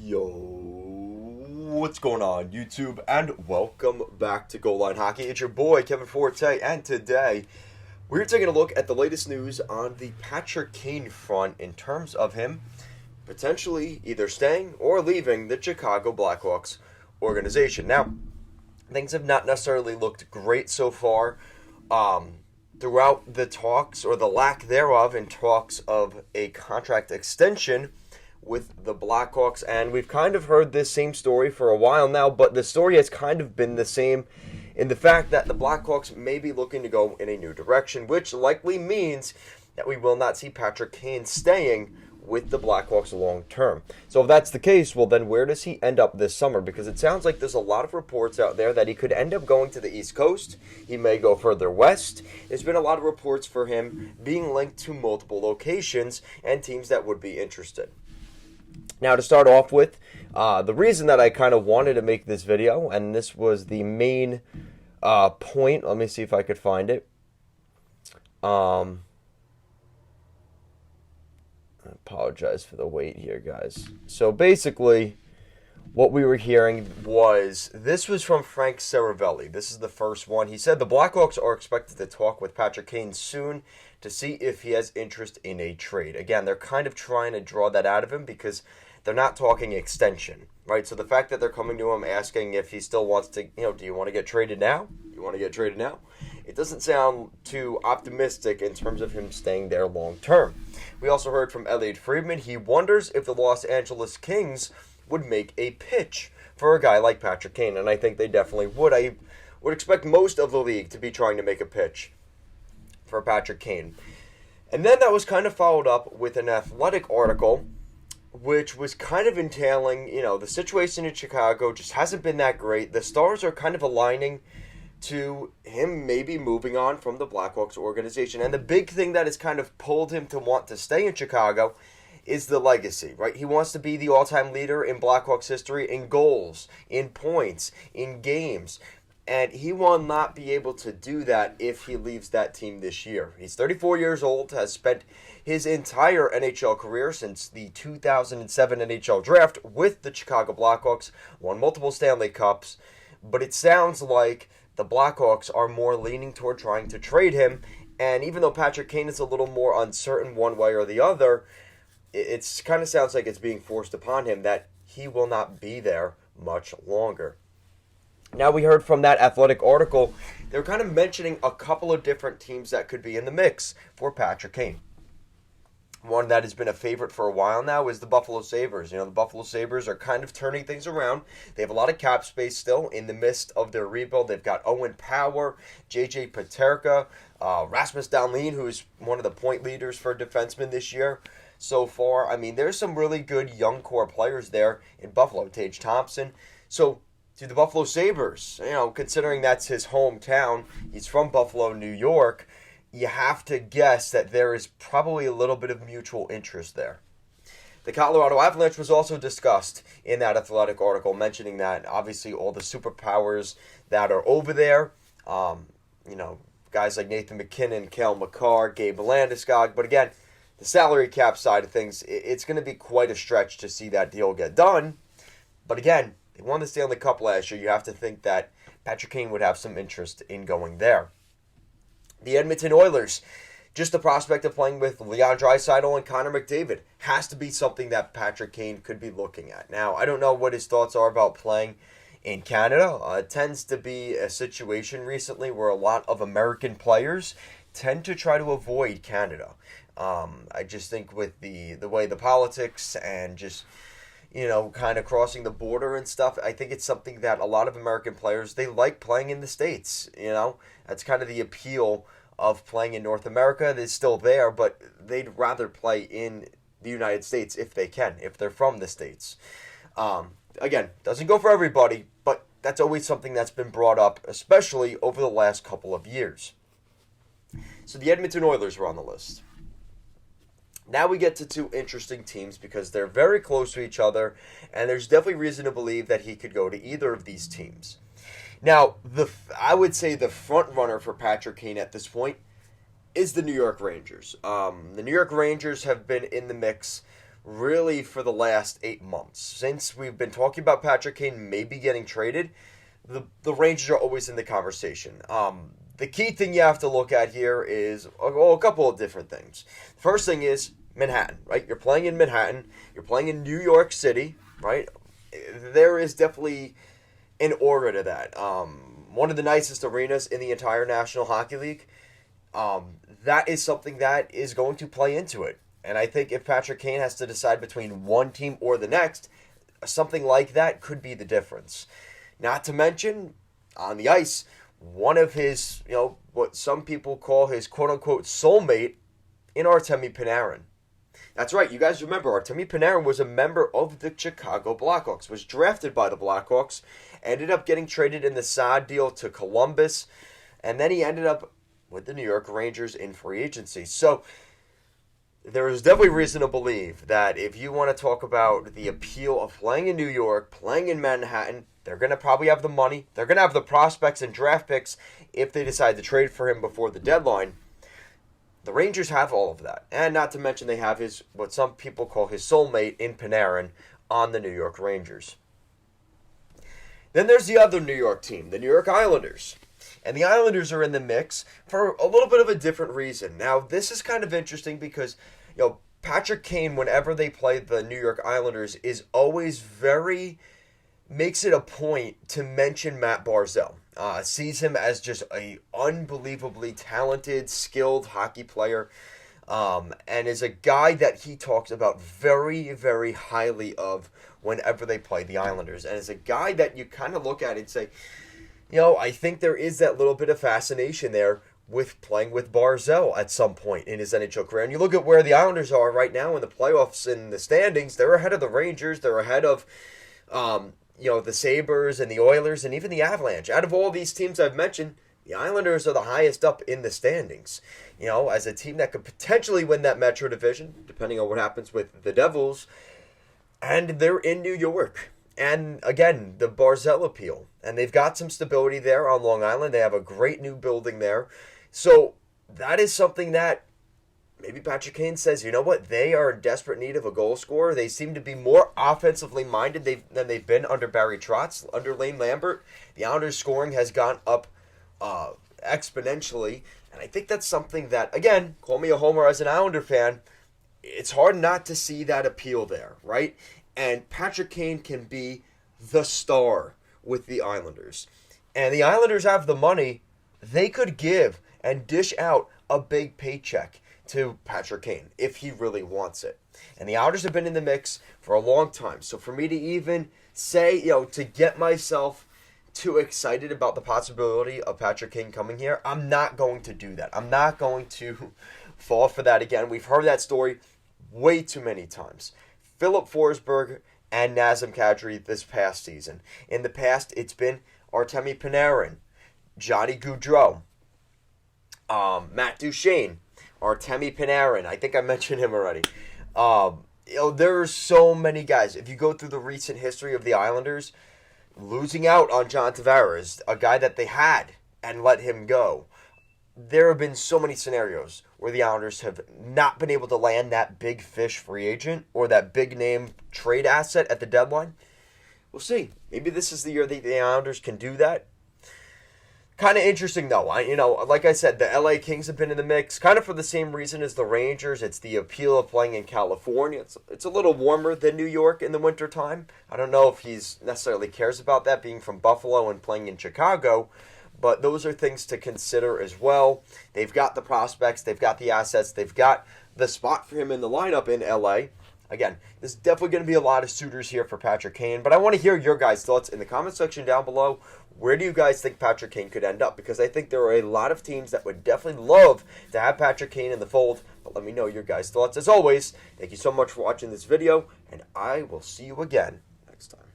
Yo, what's going on, YouTube? And welcome back to Goal Line Hockey. It's your boy, Kevin Forte, and today we're taking a look at the latest news on the Patrick Kane front in terms of him potentially either staying or leaving the Chicago Blackhawks organization. Now, things have not necessarily looked great so far throughout the talks, or the lack thereof, in talks of a contract extension with the Blackhawks, and we've kind of heard this same story for a while now, but the story has kind of been the same in the fact that the Blackhawks may be looking to go in a new direction, which likely means that we will not see Patrick Kane staying with the Blackhawks long term. So if that's the case, well then where does he end up this summer? Because it sounds like there's a lot of reports out there that he could end up going to the East Coast. He may go further west. There's been a lot of reports for him being linked to multiple locations and teams that would be interested. Now, to start off with, the reason that I kind of wanted to make this video, and this was the main point, let me see if I could find it. I apologize for the wait here, guys. So basically, what we were hearing was, this was from Frank Saravelli. This is the first one. He said the Blackhawks are expected to talk with Patrick Kane soon to see if he has interest in a trade. Again, they're kind of trying to draw that out of him because they're not talking extension, right? So the fact that they're coming to him asking if he still wants to, do you want to get traded now? You want to get traded now? It doesn't sound too optimistic in terms of him staying there long term. We also heard from Elliot Friedman. He wonders if the Los Angeles Kings would make a pitch for a guy like Patrick Kane, and I think they definitely would. I would expect most of the league to be trying to make a pitch for Patrick Kane. And then that was kind of followed up with an Athletic article, which was kind of entailing, the situation in Chicago just hasn't been that great. The stars are kind of aligning to him maybe moving on from the Blackhawks organization. And the big thing that has kind of pulled him to want to stay in Chicago is the legacy, right? He wants to be the all-time leader in Blackhawks history in goals, in points, in games. And he will not be able to do that if he leaves that team this year. He's 34 years old, has spent his entire NHL career since the 2007 NHL draft with the Chicago Blackhawks, won multiple Stanley Cups, but it sounds like the Blackhawks are more leaning toward trying to trade him, and even though Patrick Kane is a little more uncertain one way or the other, it kind of sounds like it's being forced upon him that he will not be there much longer. Now, we heard from that Athletic article, they were kind of mentioning a couple of different teams that could be in the mix for Patrick Kane. One that has been a favorite for a while now is the Buffalo Sabres. The Buffalo Sabres are kind of turning things around. They have a lot of cap space still in the midst of their rebuild. They've got Owen Power, J.J. Paterka, Rasmus Dahlin, who is one of the point leaders for defensemen this year so far. I mean, there's some really good young core players there in Buffalo. Tage Thompson. So, to the Buffalo Sabres, considering that's his hometown, he's from Buffalo, New York, you have to guess that there is probably a little bit of mutual interest there. The Colorado Avalanche was also discussed in that Athletic article, mentioning that obviously all the superpowers that are over there, guys like Nathan MacKinnon, Cale Makar, Gabe Landeskog, but again, the salary cap side of things, it's going to be quite a stretch to see that deal get done. But again, they won the Stanley Cup last year. You have to think that Patrick Kane would have some interest in going there. The Edmonton Oilers, just the prospect of playing with Leon Draisaitl and Connor McDavid, has to be something that Patrick Kane could be looking at. Now, I don't know what his thoughts are about playing in Canada. It tends to be a situation recently where a lot of American players tend to try to avoid Canada. I just think with the way the politics and just kind of crossing the border and stuff, I think it's something that a lot of American players, they like playing in the States, That's kind of the appeal of playing in North America. It's still there, but they'd rather play in the United States if they can, if they're from the States. Again, doesn't go for everybody, but that's always something that's been brought up, especially over the last couple of years. So the Edmonton Oilers were on the list. Now we get to two interesting teams because they're very close to each other, and there's definitely reason to believe that he could go to either of these teams. Now, I would say the front runner for Patrick Kane at this point is the New York Rangers. The New York Rangers have been in the mix really for the last 8 months. Since we've been talking about Patrick Kane maybe getting traded, the Rangers are always in the conversation. The key thing you have to look at here is a couple of different things. First thing is Manhattan, right? You're playing in Manhattan. You're playing in New York City, right? There is definitely an aura to that. One of the nicest arenas in the entire National Hockey League. That is something that is going to play into it. And I think if Patrick Kane has to decide between one team or the next, something like that could be the difference. Not to mention, on the ice, one of his, what some people call his quote-unquote soulmate in Artemi Panarin. That's right, you guys remember, Artemi Panarin was a member of the Chicago Blackhawks, was drafted by the Blackhawks, ended up getting traded in the Saad deal to Columbus, and then he ended up with the New York Rangers in free agency. So there is definitely reason to believe that if you want to talk about the appeal of playing in New York, playing in Manhattan, they're going to probably have the money. They're going to have the prospects and draft picks if they decide to trade for him before the deadline. The Rangers have all of that. And not to mention they have his, what some people call his soulmate in Panarin on the New York Rangers. Then there's the other New York team, the New York Islanders. And the Islanders are in the mix for a little bit of a different reason. Now, this is kind of interesting because, Patrick Kane, whenever they play the New York Islanders, is always makes it a point to mention Matt Barzal. Sees him as just a unbelievably talented, skilled hockey player, and is a guy that he talks about very, very highly of whenever they play the Islanders. And is a guy that you kind of look at and say, I think there is that little bit of fascination there with playing with Barzal at some point in his NHL career. And you look at where the Islanders are right now in the playoffs in the standings, they're ahead of the Rangers, they're ahead of the Sabres and the Oilers and even the Avalanche. Out of all these teams I've mentioned, the Islanders are the highest up in the standings. As a team that could potentially win that Metro Division, depending on what happens with the Devils. And they're in New York. And again, the Barzal appeal. And they've got some stability there on Long Island. They have a great new building there. So that is something that maybe Patrick Kane says, you know what, they are in desperate need of a goal scorer. They seem to be more offensively minded than they've been under Barry Trotz, under Lane Lambert. The Islanders' scoring has gone up exponentially. And I think that's something that, again, call me a homer as an Islander fan, it's hard not to see that appeal there, right? And Patrick Kane can be the star with the Islanders. And the Islanders have the money. They could give and dish out a big paycheck to Patrick Kane if he really wants it. And the Islanders have been in the mix for a long time. So for me to even say, to get myself too excited about the possibility of Patrick Kane coming here, I'm not going to do that. I'm not going to fall for that again. We've heard that story way too many times. Philip Forsberg and Nazem Kadri this past season. In the past, it's been Artemi Panarin, Johnny Gaudreau, Matt Duchene, Artemi Panarin. I think I mentioned him already. There are so many guys. If you go through the recent history of the Islanders, losing out on John Tavares, a guy that they had and let him go. There have been so many scenarios where the Islanders have not been able to land that big fish free agent or that big name trade asset at the deadline. We'll see. Maybe this is the year that the Islanders can do that. Kind of interesting, though. Like I said, the LA Kings have been in the mix, kind of for the same reason as the Rangers. It's the appeal of playing in California. It's a little warmer than New York in the wintertime. I don't know if he's necessarily cares about that, being from Buffalo and playing in Chicago. But those are things to consider as well. They've got the prospects. They've got the assets. They've got the spot for him in the lineup in LA. Again, there's definitely going to be a lot of suitors here for Patrick Kane. But I want to hear your guys' thoughts in the comment section down below. Where do you guys think Patrick Kane could end up? Because I think there are a lot of teams that would definitely love to have Patrick Kane in the fold. But let me know your guys' thoughts. As always, thank you so much for watching this video. And I will see you again next time.